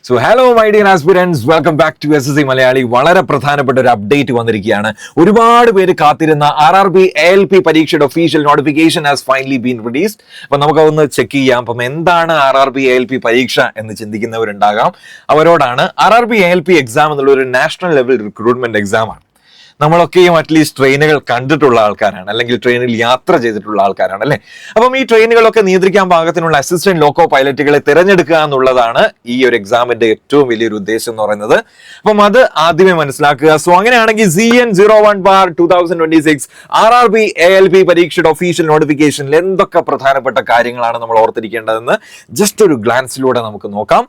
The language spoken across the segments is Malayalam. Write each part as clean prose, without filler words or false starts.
So hello my dear aspirants, welcome back to SSC Malayali. വളരെ പ്രധാനപ്പെട്ട ഒരു അപ്ഡേറ്റ് വന്നിരിക്കുകയാണ്. ഒരുപാട് പേര് കാത്തിരുന്ന RRB ALP പരീക്ഷയുടെ official notification has finally been released. അപ്പൊ നമുക്കതൊന്ന് ചെക്ക് ചെയ്യാം. അപ്പം എന്താണ് RRB ALP പരീക്ഷ എന്ന് ചിന്തിക്കുന്നവരുണ്ടാകാം. അവരോടാണ്, RRB ALP എക്സാം എന്നുള്ള ഒരു നാഷണൽ ലെവൽ റിക്രൂട്ട്മെന്റ് എക്സാം ആണ്. നമ്മളൊക്കെയും അറ്റ്ലീസ്റ്റ് ട്രെയിനുകൾ കണ്ടിട്ടുള്ള ആൾക്കാരാണ്, അല്ലെങ്കിൽ ട്രെയിനിൽ യാത്ര ചെയ്തിട്ടുള്ള ആൾക്കാരാണ് അല്ലെ. അപ്പം ഈ ട്രെയിനുകളൊക്കെ നിയന്ത്രിക്കാൻ പാകത്തിനുള്ള അസിസ്റ്റന്റ് ലോക്കോ പൈലറ്റുകളെ തിരഞ്ഞെടുക്കുക എന്നുള്ളതാണ് ഈ ഒരു എക്സാമിന്റെ ഏറ്റവും വലിയൊരു ഉദ്ദേശം എന്ന് പറയുന്നത്. അപ്പം അത് ആദ്യമേ മനസ്സിലാക്കുക. സോ അങ്ങനെയാണെങ്കിൽ ZN01/2026 RRB ALP പരീക്ഷയുടെ ഒഫീഷ്യൽ നോട്ടിഫിക്കേഷനിൽ എന്തൊക്കെ പ്രധാനപ്പെട്ട കാര്യങ്ങളാണ് നമ്മൾ ഓർത്തിരിക്കേണ്ടതെന്ന് ജസ്റ്റ് ഒരു ഗ്ലാൻസിലൂടെ നമുക്ക് നോക്കാം.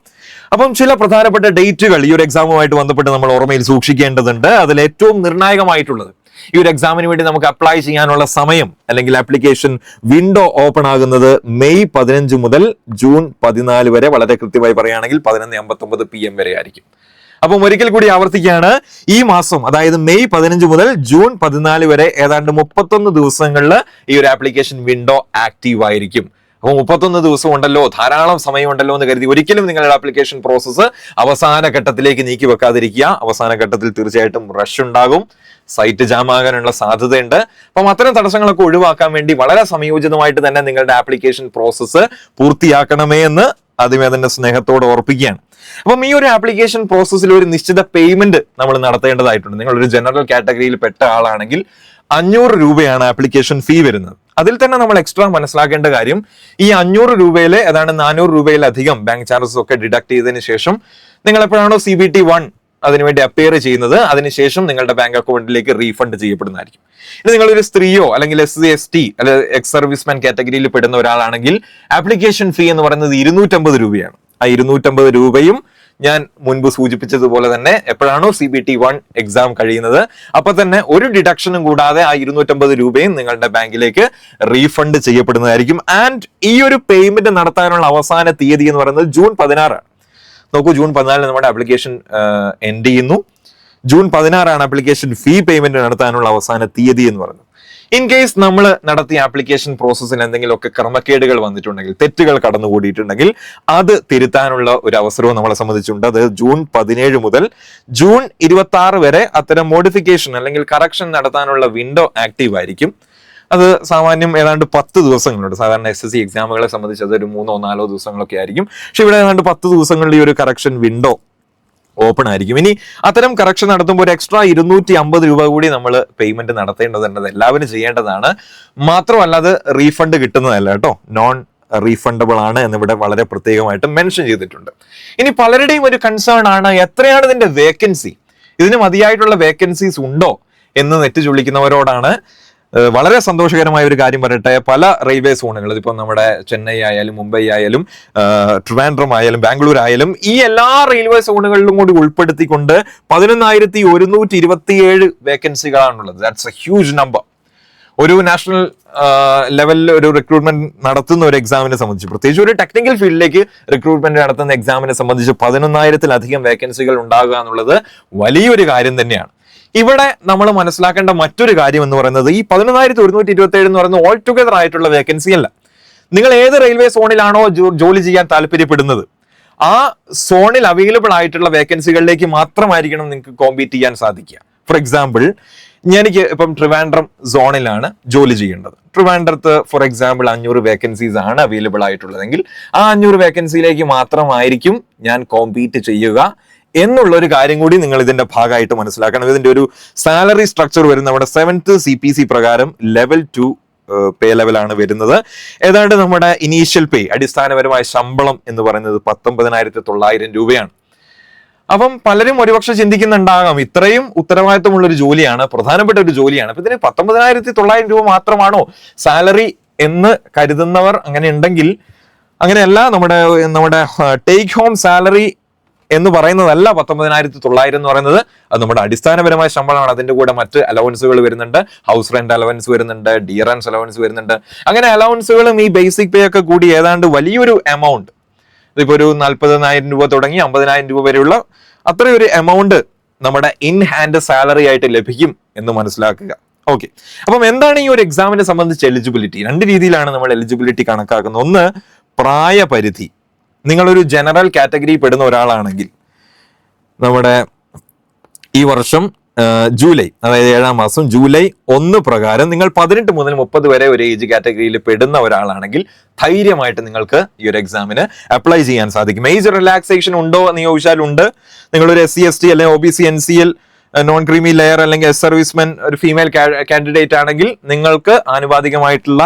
അപ്പം ചില പ്രധാനപ്പെട്ട ഡേറ്റുകൾ ഈ ഒരു എക്സാമുമായിട്ട് ബന്ധപ്പെട്ട് നമ്മൾ ഓർമ്മയിൽ സൂക്ഷിക്കേണ്ടതുണ്ട്. അതിൽ ഏറ്റവും നിർണായകമായിട്ടുള്ളത്, ഈ ഒരു എക്സാമിന് വേണ്ടി നമുക്ക് അപ്ലൈ ചെയ്യാനുള്ള സമയം അല്ലെങ്കിൽ ആപ്ലിക്കേഷൻ വിൻഡോ ഓപ്പൺ ആകുന്നത് മെയ് 15 മുതൽ ജൂൺ 14 വരെ, വളരെ കൃത്യമായി പറയുകയാണെങ്കിൽ 11:59 PM വരെ ആയിരിക്കും. അപ്പം ഒരിക്കൽ കൂടി ആവർത്തിക്കുകയാണ്, ഈ മാസം അതായത് മെയ് 15 മുതൽ ജൂൺ 14 വരെ ഏതാണ്ട് 31 ദിവസങ്ങളിൽ ഈ ഒരു ആപ്ലിക്കേഷൻ വിൻഡോ ആക്റ്റീവ് ആയിരിക്കും. അപ്പോൾ 31 ദിവസം ഉണ്ടല്ലോ, ധാരാളം സമയമുണ്ടല്ലോ എന്ന് കരുതി ഒരിക്കലും നിങ്ങളുടെ ആപ്ലിക്കേഷൻ പ്രോസസ്സ് അവസാന ഘട്ടത്തിലേക്ക് നീക്കി വെക്കാതിരിക്കുക. അവസാന ഘട്ടത്തിൽ തീർച്ചയായിട്ടും റഷ് ഉണ്ടാകും, സൈറ്റ് ജാം ആകാനുള്ള സാധ്യതയുണ്ട്. അപ്പം അത്തരം തടസ്സങ്ങളൊക്കെ ഒഴിവാക്കാൻ വേണ്ടി വളരെ സമയോചിതമായിട്ട് തന്നെ നിങ്ങളുടെ ആപ്ലിക്കേഷൻ പ്രോസസ്സ് പൂർത്തിയാക്കണമേ എന്ന് ആദ്യമേ തന്നെ സ്നേഹത്തോടെ ഓർപ്പിക്കുകയാണ്. അപ്പം ഈ ഒരു ആപ്ലിക്കേഷൻ പ്രോസസ്സിൽ ഒരു നിശ്ചിത പേയ്മെന്റ് നമ്മൾ നടത്തേണ്ടതായിട്ടുണ്ട്. നിങ്ങളൊരു ജനറൽ കാറ്റഗറിയിൽ പെട്ട ആളാണെങ്കിൽ 500 രൂപയാണ് ആപ്ലിക്കേഷൻ ഫീ വരുന്നത്. അതിൽ തന്നെ നമ്മൾ എക്സ്ട്രാ മനസ്സിലാക്കേണ്ട കാര്യം, ഈ 500 രൂപയിലെ ഏതാണ്ട് 400 രൂപയിലധികം ബാങ്ക് ചാർജസ് ഒക്കെ ഡിഡക്ട് ചെയ്തതിന് ശേഷം നിങ്ങൾ എപ്പോഴാണോ CBT 1 അതിനുവേണ്ടി അപ്പിയർ ചെയ്യുന്നത്, അതിനുശേഷം നിങ്ങളുടെ ബാങ്ക് അക്കൗണ്ടിലേക്ക് റീഫണ്ട് ചെയ്യപ്പെടുന്നതായിരിക്കും. ഇനി നിങ്ങളൊരു സ്ത്രീയോ അല്ലെങ്കിൽ SC/ST അല്ലെങ്കിൽ എക്സ് സർവീസ്മാൻ കാറ്റഗറിയിൽ പെടുന്ന ഒരാളാണെങ്കിൽ ആപ്ലിക്കേഷൻ ഫീ എന്ന് പറയുന്നത് 250 രൂപയാണ്. ആ 250 രൂപയും ഞാൻ മുൻപ് സൂചിപ്പിച്ചതുപോലെ തന്നെ എപ്പോഴാണോ CBT 1 എക്സാം കഴിയുന്നത് അപ്പൊ തന്നെ ഒരു ഡിഡക്ഷനും കൂടാതെ ആ 250 രൂപയും നിങ്ങളുടെ ബാങ്കിലേക്ക് റീഫണ്ട് ചെയ്യപ്പെടുന്നതായിരിക്കും. ആൻഡ് ഈ ഒരു പേയ്മെന്റ് നടത്താനുള്ള അവസാന തീയതി എന്ന് പറയുന്നത് ജൂൺ 16 ആണ്. നോക്കൂ, ജൂൺ 14 നമ്മുടെ ആപ്ലിക്കേഷൻ എൻഡ് ചെയ്യുന്നു. ജൂൺ 16 ആപ്ലിക്കേഷൻ ഫീ പേയ്മെന്റ് നടത്താനുള്ള അവസാന തീയതി എന്ന് പറയുന്നത്. ഇൻ കേസ് നമ്മൾ നടത്തിയ ആപ്ലിക്കേഷൻ പ്രോസസ്സിൽ എന്തെങ്കിലുമൊക്കെ ക്രമക്കേടുകൾ വന്നിട്ടുണ്ടെങ്കിൽ, തെറ്റുകൾ കടന്നുകൂടിയിട്ടുണ്ടെങ്കിൽ അത് തിരുത്താനുള്ള ഒരു അവസരവും നമ്മളെ സംബന്ധിച്ചുണ്ട്. അത് ജൂൺ 17 മുതൽ ജൂൺ 26 വരെ അത്തരം മോഡിഫിക്കേഷൻ അല്ലെങ്കിൽ കറക്ഷൻ നടത്താനുള്ള വിൻഡോ ആക്റ്റീവ് ആയിരിക്കും. അത് സാമാന്യം ഏതാണ്ട് 10 ദിവസങ്ങളുണ്ട്. സാധാരണ SSC എക്സാമുകളെ സംബന്ധിച്ച് അതൊരു 3-4 ദിവസങ്ങളൊക്കെ ആയിരിക്കും. പക്ഷെ ഇവിടെ ഏതാണ്ട് 10 ദിവസങ്ങളിൽ ഈ ഒരു കറക്ഷൻ വിൻഡോ ഓപ്പൺ ആയിരിക്കും. ഇനി അത്തരം കറക്ഷൻ നടത്തുമ്പോൾ ഒരു എക്സ്ട്രാ 250 രൂപ കൂടി നമ്മൾ പേയ്മെന്റ് നടത്തേണ്ടതുണ്ട്. എല്ലാവരും ചെയ്യേണ്ടതാണ്. മാത്രമല്ല അത് റീഫണ്ട് കിട്ടുന്നതല്ല കേട്ടോ, നോൺ റീഫണ്ടബിൾ ആണ് എന്നിവിടെ വളരെ പ്രത്യേകമായിട്ട് മെൻഷൻ ചെയ്തിട്ടുണ്ട്. ഇനി പലരുടെയും ഒരു കൺസേൺ ആണ്, എത്രയാണ് ഇതിന്റെ വേക്കൻസി, ഇതിന് മതിയായിട്ടുള്ള വേക്കൻസീസ് ഉണ്ടോ എന്ന് നെറ്റ് ചുള്ളിക്കുന്നവരോടാണ് വളരെ സന്തോഷകരമായ ഒരു കാര്യം പറയട്ടെ. പല റെയിൽവേ സോണുകൾ, ഇതിപ്പോ നമ്മുടെ ചെന്നൈ ആയാലും മുംബൈ ആയാലും ട്രിവാൻഡ്രം ആയാലും ബാംഗ്ലൂർ ആയാലും ഈ എല്ലാ റെയിൽവേ സോണുകളിലും കൂടി ഉൾപ്പെടുത്തിക്കൊണ്ട് 11,127 വേക്കൻസികളാണുള്ളത്. That's a huge number. ഒരു നാഷണൽ ലെവലിൽ ഒരു റിക്രൂട്ട്മെന്റ് നടത്തുന്ന ഒരു എക്സാമിനെ സംബന്ധിച്ച്, പ്രത്യേകിച്ച് ഒരു ടെക്നിക്കൽ ഫീൽഡിലേക്ക് റിക്രൂട്ട്മെന്റ് നടത്തുന്ന എക്സാമിനെ സംബന്ധിച്ച് 11,000-ലധികം വേക്കൻസികൾ ഉണ്ടാകുക എന്നുള്ളത് വലിയൊരു കാര്യം തന്നെയാണ്. ഇവിടെ നമ്മൾ മനസ്സിലാക്കേണ്ട മറ്റൊരു കാര്യം എന്ന് പറയുന്നത്, ഈ 11,127 എന്ന് പറയുന്നത് ഓൾ ടുഗദർ ആയിട്ടുള്ള വേക്കൻസി അല്ല. നിങ്ങൾ ഏത് റെയിൽവേ സോണിലാണോ ജോലി ചെയ്യാൻ താല്പര്യപ്പെടുന്നത് ആ സോണിൽ അവൈലബിൾ ആയിട്ടുള്ള വേക്കൻസികളിലേക്ക് മാത്രമായിരിക്കണം നിങ്ങൾക്ക് കോമ്പീറ്റ് ചെയ്യാൻ സാധിക്കുക. ഫോർ എക്സാമ്പിൾ, എനിക്ക് ഇപ്പം ട്രിവാൻഡ്രം സോണിലാണ് ജോലി ചെയ്യേണ്ടത്. ട്രിവാൻഡ്രത്ത് ഫോർ എക്സാമ്പിൾ 500 വേക്കൻസീസ് ആണ് അവൈലബിൾ ആയിട്ടുള്ളതെങ്കിൽ ആ 500 വേക്കൻസിയിലേക്ക് മാത്രമായിരിക്കും ഞാൻ കോമ്പീറ്റ് ചെയ്യുക എന്നുള്ളൊരു കാര്യം കൂടി നിങ്ങൾ ഇതിന്റെ ഭാഗമായിട്ട് മനസ്സിലാക്കണം. ഇതിന്റെ ഒരു സാലറി സ്ട്രക്ചർ വരുന്നത് നമ്മുടെ 7th CPC പ്രകാരം ലെവൽ 2 പേ ലെവലാണ് വരുന്നത്. ഏതാണ്ട് നമ്മുടെ ഇനീഷ്യൽ പേ, അടിസ്ഥാനപരമായ ശമ്പളം എന്ന് പറയുന്നത് 19,900 രൂപയാണ്. അപ്പം പലരും ഒരുപക്ഷെ ചിന്തിക്കുന്നുണ്ടാകാം, ഇത്രയും ഉത്തരവാദിത്വമുള്ള ഒരു ജോലിയാണ്, പ്രധാനപ്പെട്ട ഒരു ജോലിയാണ്, അപ്പൊ ഇതിന് 19,900 രൂപ മാത്രമാണോ സാലറി എന്ന് കരുതുന്നവർ അങ്ങനെ ഉണ്ടെങ്കിൽ, അങ്ങനെയല്ല. നമ്മുടെ ടേക്ക് ഹോം സാലറി എന്ന് പറയുന്നതല്ല 19,900 എന്ന് പറയുന്നത്. അത് നമ്മുടെ അടിസ്ഥാനപരമായ ശമ്പളമാണ്. അതിന്റെ കൂടെ മറ്റ് അലവൻസുകൾ വരുന്നുണ്ട്, ഹൗസ് റെന്റ് അലവൻസ് വരുന്നുണ്ട്, ഡിയറൻസ് അലവൻസ് വരുന്നുണ്ട്. അങ്ങനെ അലവൻസുകളും ഈ ബേസിക് പേ ഒക്കെ കൂടി ഏതാണ്ട് വലിയൊരു എമൗണ്ട്, ഇതിപ്പോ ഒരു 40,000 രൂപ തുടങ്ങി 50,000 രൂപ വരെയുള്ള അത്രയൊരു എമൗണ്ട് നമ്മുടെ ഇൻ ഹാൻഡ് സാലറി ആയിട്ട് ലഭിക്കും എന്ന് മനസ്സിലാക്കുക. ഓക്കെ, അപ്പം എന്താണ് ഈ ഒരു എക്സാമിനെ സംബന്ധിച്ച് എലിജിബിലിറ്റി? രണ്ട് രീതിയിലാണ് നമ്മൾ എലിജിബിലിറ്റി കണക്കാക്കുന്നത്. ഒന്ന്, പ്രായപരിധി. നിങ്ങളൊരു ജനറൽ കാറ്റഗറി പെടുന്ന ഒരാളാണെങ്കിൽ നമ്മുടെ ഈ വർഷം ജൂലൈ, അതായത് 7-ാം മാസം ജൂലൈ 1 പ്രകാരം നിങ്ങൾ 18 മുതൽ 30 വരെ ഒരു ഏജ് കാറ്റഗറിയിൽ പെടുന്ന ഒരാളാണെങ്കിൽ ധൈര്യമായിട്ട് നിങ്ങൾക്ക് ഈ ഒരു എക്സാമിന് അപ്ലൈ ചെയ്യാൻ സാധിക്കും. ഏജ് റിലാക്സേഷൻ ഉണ്ടോ എന്ന് ചോദിച്ചാൽ ഉണ്ട്. നിങ്ങളൊരു SC/ST അല്ലെങ്കിൽ OBC NCL non creamy layer അല്ലെങ്കിൽ സർവീസ്മെൻ ഒരു ഫീമെയിൽ കാൻഡിഡേറ്റ് ആണെങ്കിൽ നിങ്ങൾക്ക് ആനുപാതികമായിട്ടുള്ള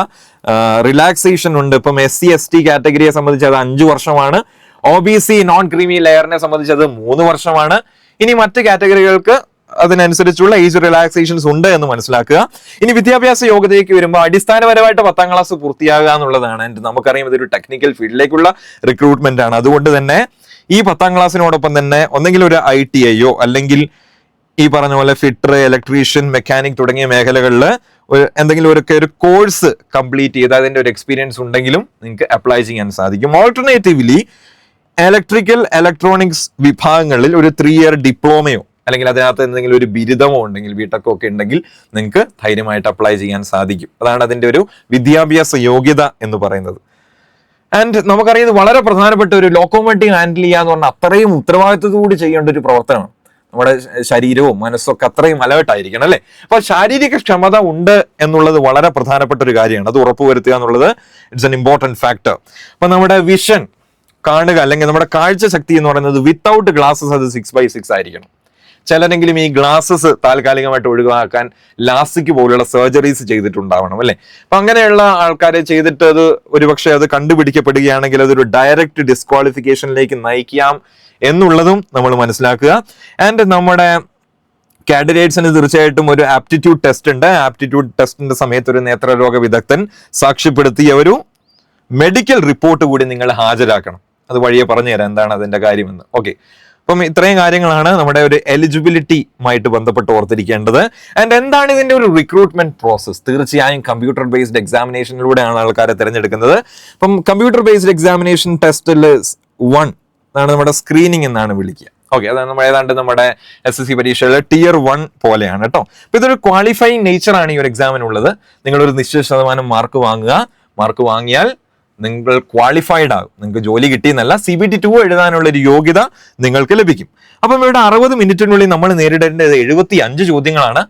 റിലാക്സേഷൻ ഉണ്ട്. ഇപ്പം SC/ST കാറ്റഗറിയെ സംബന്ധിച്ച് അത് 5 വർഷമാണ്. OBC നോൺ ക്രീമി ലെയറിനെ സംബന്ധിച്ച് അത് 3 വർഷമാണ്. ഇനി മറ്റ് കാറ്റഗറികൾക്ക് അതിനനുസരിച്ചുള്ള ഏജ് റിലാക്സേഷൻസ് ഉണ്ട് എന്ന് മനസ്സിലാക്കുക. ഇനി വിദ്യാഭ്യാസ യോഗ്യതയ്ക്ക് വരുമ്പോൾ അടിസ്ഥാനപരമായിട്ട് 10ാം ക്ലാസ് പൂർത്തിയാകുക എന്നുള്ളതാണ്. നമുക്കറിയാം ഇതൊരു ടെക്നിക്കൽ ഫീൽഡിലേക്കുള്ള റിക്രൂട്ട്മെന്റ് ആണ്. അതുകൊണ്ട് തന്നെ ഈ 10ാം ക്ലാസ്സിനോടൊപ്പം തന്നെ ഒന്നെങ്കിൽ ഒരു ITIയോ അല്ലെങ്കിൽ ഈ പറഞ്ഞ പോലെ ഫിറ്റർ, ഇലക്ട്രീഷ്യൻ, മെക്കാനിക് തുടങ്ങിയ മേഖലകളിൽ എന്തെങ്കിലും ഒരു കോഴ്സ് കംപ്ലീറ്റ് ചെയ്ത് അതിന്റെ ഒരു എക്സ്പീരിയൻസ് ഉണ്ടെങ്കിലും നിങ്ങൾക്ക് അപ്ലൈ ചെയ്യാൻ സാധിക്കും. ഓൾട്ടർനേറ്റീവ്ലി ഇലക്ട്രിക്കൽ ഇലക്ട്രോണിക്സ് വിഭാഗങ്ങളിൽ ഒരു 3 ഇയർ ഡിപ്ലോമയോ അല്ലെങ്കിൽ അതിനകത്ത് എന്തെങ്കിലും ഒരു ബിരുദമോ ഉണ്ടെങ്കിൽ ബിടെക്കോ ഒക്കെ ഉണ്ടെങ്കിൽ നിങ്ങൾക്ക് ധൈര്യമായിട്ട് അപ്ലൈ ചെയ്യാൻ സാധിക്കും. അതാണ് അതിന്റെ ഒരു വിദ്യാഭ്യാസ യോഗ്യത എന്ന് പറയുന്നത്. ആൻഡ് നമുക്കറിയാം ഇത് വളരെ പ്രധാനപ്പെട്ട ഒരു ലോക്കോമോട്ടീവ് ഹാൻഡിൽ ചെയ്യുക എന്ന് പറഞ്ഞാൽ അത്രയും ഉത്തരവാദിത്തത്തോട് ചെയ്യേണ്ട ഒരു പ്രവർത്തനമാണ്. നമ്മുടെ ശരീരവും മനസ്സൊക്കെ അത്രയും അലേർട്ടായിരിക്കണം അല്ലേ. അപ്പൊ ശാരീരിക ക്ഷമത ഉണ്ട് എന്നുള്ളത് വളരെ പ്രധാനപ്പെട്ട ഒരു കാര്യമാണ്. അത് ഉറപ്പുവരുത്തുക എന്നുള്ളത് ഇറ്റ്സ് എൻ ഇമ്പോർട്ടൻറ്റ് ഫാക്ടർ. അപ്പൊ നമ്മുടെ വിഷൻ കാണുക അല്ലെങ്കിൽ നമ്മുടെ കാഴ്ച ശക്തി എന്ന് പറയുന്നത് വിത്തൗട്ട് ഗ്ലാസസ് അത് 6/6 ആയിരിക്കണം. ചിലരെങ്കിലും ഈ ഗ്ലാസസ് താൽക്കാലികമായിട്ട് ഒഴിവാക്കാൻ ലാസിക് പോലുള്ള സർജറീസ് ചെയ്തിട്ടുണ്ടാവണം അല്ലെ. അപ്പൊ അങ്ങനെയുള്ള ആൾക്കാരെ ചെയ്തിട്ട് അത് ഒരുപക്ഷെ അത് കണ്ടുപിടിക്കപ്പെടുകയാണെങ്കിൽ അതൊരു ഡയറക്റ്റ് ഡിസ്ക്വാളിഫിക്കേഷനിലേക്ക് നയിക്കാം എന്നുള്ളതും നമ്മൾ മനസ്സിലാക്കുക. ആൻഡ് നമ്മുടെ കാൻഡിഡേറ്റ്സിന് തീർച്ചയായിട്ടും ഒരു ആപ്റ്റിറ്റ്യൂഡ് ടെസ്റ്റ് ഉണ്ട്. ആപ്റ്റിറ്റ്യൂഡ് ടെസ്റ്റിന്റെ സമയത്ത് ഒരു നേത്രരോഗ വിദഗ്ധൻ സാക്ഷ്യപ്പെടുത്തിയ ഒരു മെഡിക്കൽ റിപ്പോർട്ട് കൂടി നിങ്ങൾ ഹാജരാക്കണം. അത് വഴിയെ പറഞ്ഞു തരാം എന്താണ് അതിന്റെ കാര്യമെന്ന്. ഓക്കെ, അപ്പം ഇത്രയും കാര്യങ്ങളാണ് നമ്മുടെ ഒരു എലിജിബിലിറ്റിയുമായിട്ട് ബന്ധപ്പെട്ട് ഓർത്തിരിക്കേണ്ടത്. ആൻഡ് എന്താണ് ഇതിന്റെ ഒരു റിക്രൂട്ട്മെന്റ് പ്രോസസ്? തീർച്ചയായും കമ്പ്യൂട്ടർ ബേസ്ഡ് എക്സാമിനേഷനിലൂടെയാണ് ആൾക്കാരെ തിരഞ്ഞെടുക്കുന്നത്. അപ്പം കമ്പ്യൂട്ടർ ബേസ്ഡ് എക്സാമിനേഷൻ ടെസ്റ്റിൽ 1 ആണ് നമ്മുടെ സ്ക്രീനിങ് എന്നാണ് വിളിക്കുക. ഓക്കെ, അതാണ് നമ്മൾ ഏതാണ്ട് നമ്മുടെ SSC പരീക്ഷയിലെ Tier 1 പോലെയാണ് കേട്ടോ. അപ്പൊ ഇതൊരു ക്വാളിഫൈങ് നേച്ചറാണ് ഈ ഒരു എക്സാമിനുള്ളത്. നിങ്ങളൊരു നിശ്ചിത ശതമാനം മാർക്ക് വാങ്ങുക. മാർക്ക് വാങ്ങിയാൽ നിങ്ങൾ ക്വാളിഫൈഡ് ആകും. നിങ്ങൾക്ക് ജോലി കിട്ടിയെന്നല്ല, CBT 2 എഴുതാനുള്ള ഒരു യോഗ്യത നിങ്ങൾക്ക് ലഭിക്കും. അപ്പം ഇവിടെ 60 മിനിറ്റിനുള്ളിൽ നമ്മൾ നേരിടേണ്ടത് 75 ചോദ്യങ്ങളാണ്.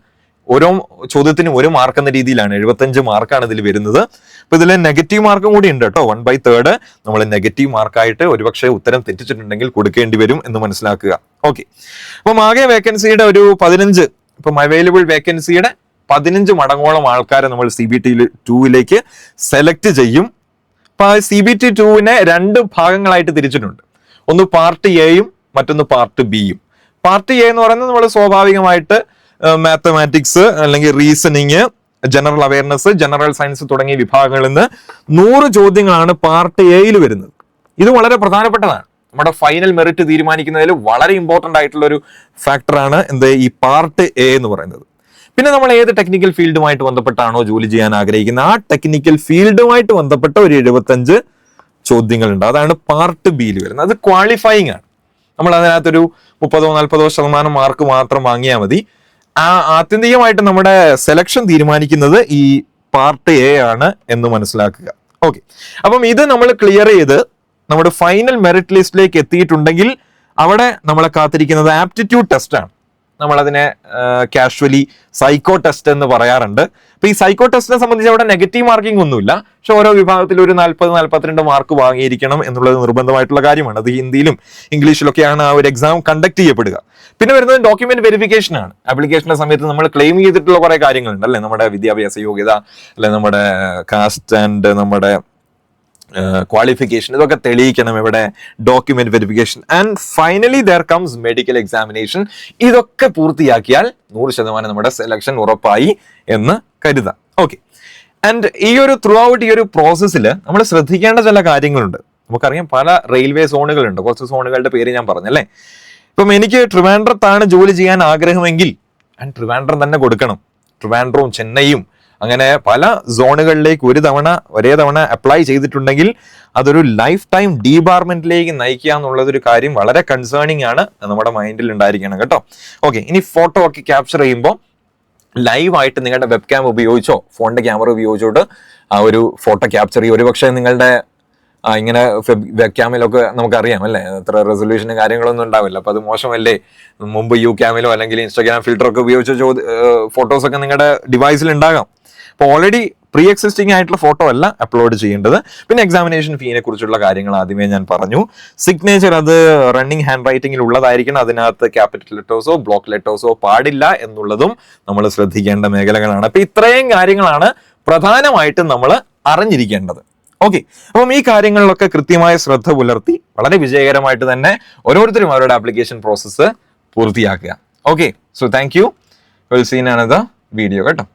ഓരോ ചോദ്യത്തിനും 1 മാർക്ക് എന്ന രീതിയിലാണ് 75 മാർക്കാണ് ഇതിൽ വരുന്നത്. അപ്പൊ ഇതിൽ നെഗറ്റീവ് മാർക്കും കൂടി ഉണ്ട് കേട്ടോ. 1/3 നമ്മൾ നെഗറ്റീവ് മാർക്കായിട്ട് ഒരുപക്ഷെ ഉത്തരം തെറ്റിച്ചിട്ടുണ്ടെങ്കിൽ കൊടുക്കേണ്ടി വരും എന്ന് മനസ്സിലാക്കുക. ഓക്കെ, അപ്പം ആകെ വേക്കൻസിയുടെ ഒരു 15, ഇപ്പം അവൈലബിൾ വേക്കൻസിയുടെ 15 മടങ്ങോളം ആൾക്കാരെ നമ്മൾ CBT 2 സെലക്ട് ചെയ്യും. അപ്പൊ CBT 2 2 ഭാഗങ്ങളായിട്ട് തിരിച്ചിട്ടുണ്ട്. ഒന്ന് പാർട്ട് എയും മറ്റൊന്ന് പാർട്ട് ബിയും. പാർട്ട് എ എന്ന് പറയുന്നത് നമ്മൾ സ്വാഭാവികമായിട്ട് മാത്തമാറ്റിക്സ് അല്ലെങ്കിൽ reasoning, general awareness, general science തുടങ്ങിയ വിഭാഗങ്ങളിൽ നിന്ന് 100 ചോദ്യങ്ങളാണ് പാർട്ട് എയിൽ വരുന്നത്. ഇത് വളരെ പ്രധാനപ്പെട്ടതാണ്. നമ്മുടെ ഫൈനൽ മെറിറ്റ് തീരുമാനിക്കുന്നതിൽ വളരെ ഇമ്പോർട്ടന്റ് ആയിട്ടുള്ള ഒരു ഫാക്ടറാണ് ഈ പാർട്ട് എ എന്ന് പറയുന്നത്. പിന്നെ നമ്മൾ ഏത് ടെക്നിക്കൽ ഫീൽഡുമായിട്ട് ബന്ധപ്പെട്ടാണോ ജോലി ചെയ്യാൻ ആഗ്രഹിക്കുന്നത് ആ ടെക്നിക്കൽ ഫീൽഡുമായിട്ട് ബന്ധപ്പെട്ട ഒരു 75 ചോദ്യങ്ങളുണ്ട്. അതാണ് പാർട്ട് ബിയിൽ വരുന്നത്. അത് ക്വാളിഫൈയിങ് ആണ്. നമ്മൾ അതിനകത്തൊരു 30-40% മാർക്ക് മാത്രം വാങ്ങിയാൽ മതി. ആത്യന്തികമായിട്ട് നമ്മുടെ സെലക്ഷൻ തീരുമാനിക്കുന്നത് ഈ പാർട്ട് എ ആണ് എന്ന് മനസ്സിലാക്കുക. ഓക്കെ, അപ്പം ഇത് നമ്മൾ ക്ലിയർ ചെയ്ത് നമ്മുടെ ഫൈനൽ മെറിറ്റ് ലിസ്റ്റിലേക്ക് എത്തിയിട്ടുണ്ടെങ്കിൽ അവിടെ നമ്മളെ കാത്തിരിക്കുന്നത് ആപ്റ്റിറ്റ്യൂഡ് ടെസ്റ്റ് ആണ്. നമ്മൾ അതിനെ കാഷ്വലി സൈക്കോ ടെസ്റ്റ് എന്ന് പറയാറുണ്ട്. അപ്പൊ ഈ സൈക്കോ ടെസ്റ്റിനെ സംബന്ധിച്ച് അവിടെ നെഗറ്റീവ് മാർക്കിംഗ് ഒന്നുമില്ല. പക്ഷെ ഓരോ വിഭാഗത്തിൽ ഒരു 40-42 മാർക്ക് വാങ്ങിയിരിക്കണം എന്നുള്ളത് നിർബന്ധമായിട്ടുള്ള കാര്യമാണ്. അത് ഹിന്ദിയിലും ഇംഗ്ലീഷിലൊക്കെയാണ് ആ ഒരു എക്സാം കണ്ടക്ട് ചെയ്യപ്പെടുക. പിന്നെ വരുന്നത് ഡോക്യുമെന്റ് വെരിഫിക്കേഷൻ ആണ്. ആപ്ലിക്കേഷന്റെ സമയത്ത് നമ്മൾ ക്ലെയിം ചെയ്തിട്ടുള്ള കുറെ കാര്യങ്ങളുണ്ട് അല്ലെ. നമ്മുടെ വിദ്യാഭ്യാസ യോഗ്യത, അല്ലെ നമ്മുടെ കാസ്റ്റ് ആൻഡ് നമ്മുടെ ക്വാളിഫിക്കേഷൻ, ഇതൊക്കെ തെളിയിക്കണം ഇവിടെ. Document verification and finally there comes medical examination. ഇതൊക്കെ പൂർത്തിയാക്കിയാൽ 100% നമ്മുടെ സെലക്ഷൻ ഉറപ്പായി എന്ന് കരുതാം. ഓക്കെ, ആൻഡ് ഈ ഒരു ത്രൂ ഔട്ട് ഈ ഒരു പ്രോസസ്സിൽ നമ്മൾ ശ്രദ്ധിക്കേണ്ട ചില കാര്യങ്ങളുണ്ട്. നമുക്കറിയാം പല റെയിൽവേ സോണുകളുണ്ട്. കുറച്ച് സോണുകളുടെ പേര് ഞാൻ പറഞ്ഞല്ലേ. ഇപ്പം എനിക്ക് ട്രിവാൻഡ്രത്താണ് ജോലി ചെയ്യാൻ ആഗ്രഹമെങ്കിൽ ട്രിവാൻഡ്രം തന്നെ കൊടുക്കണം. ട്രിവാൻഡ്രവും ചെന്നൈയും അങ്ങനെ പല സോണുകളിലേക്ക് ഒരേ തവണ അപ്ലൈ ചെയ്തിട്ടുണ്ടെങ്കിൽ അതൊരു ലൈഫ് ടൈം ഡീബാർമെന്റിലേക്ക് നയിക്കുക എന്നുള്ളതൊരു കാര്യം വളരെ കൺസേണിങ് ആണ്. നമ്മുടെ മൈൻഡിൽ ഉണ്ടായിരിക്കണം കേട്ടോ. ഓക്കെ, ഇനി ഫോട്ടോ ഒക്കെ ക്യാപ്ചർ ചെയ്യുമ്പോൾ ലൈവായിട്ട് നിങ്ങളുടെ വെബ് ക്യാം ഉപയോഗിച്ചോ ഫോണിന്റെ ക്യാമറ ഉപയോഗിച്ചോട്ട് ആ ഒരു ഫോട്ടോ ക്യാപ്ചർ ചെയ്യും. ഒരുപക്ഷെ നിങ്ങളുടെ ഇങ്ങനെ വെബ് നമുക്കറിയാം അല്ലേ, അത്ര റെസൊല്യൂഷനും കാര്യങ്ങളൊന്നും ഉണ്ടാവില്ല. അപ്പൊ അത് മോശമല്ലേ? മുമ്പ് ക്യാമിലോ അല്ലെങ്കിൽ ഇൻസ്റ്റാഗ്രാം ഫിൽറ്ററൊക്കെ ഉപയോഗിച്ച ഫോട്ടോസ് ഒക്കെ നിങ്ങളുടെ ഡിവൈസിൽ ഉണ്ടാകാം. അപ്പോൾ ഓൾറെഡി പ്രീ എക്സിസ്റ്റിംഗ് ആയിട്ടുള്ള ഫോട്ടോ അല്ല അപ്ലോഡ് ചെയ്യേണ്ടത്. പിന്നെ എക്സാമിനേഷൻ ഫീനെ കുറിച്ചുള്ള കാര്യങ്ങൾ ആദ്യമേ ഞാൻ പറഞ്ഞു. സിഗ്നേച്ചർ അത് റണ്ണിങ് ഹാൻഡ് റൈറ്റിംഗിൽ ഉള്ളതായിരിക്കണം, അതിനകത്ത് ക്യാപിറ്റൽ ലെറ്റേഴ്സോ ബ്ലോക്ക് ലെറ്റേഴ്സോ പാടില്ല എന്നുള്ളതും നമ്മൾ ശ്രദ്ധിക്കേണ്ട മേഖലകളാണ്. അപ്പൊ ഇത്രയും കാര്യങ്ങളാണ് പ്രധാനമായിട്ടും നമ്മൾ അറിഞ്ഞിരിക്കേണ്ടത്. ഓക്കെ, അപ്പം ഈ കാര്യങ്ങളിലൊക്കെ കൃത്യമായ ശ്രദ്ധ പുലർത്തി വളരെ വിജയകരമായിട്ട് തന്നെ ഓരോരുത്തരും അവരുടെ ആപ്ലിക്കേഷൻ പ്രോസസ്സ് പൂർത്തിയാക്കുക. Okay, so thank you. Will see in another video കേട്ടോ.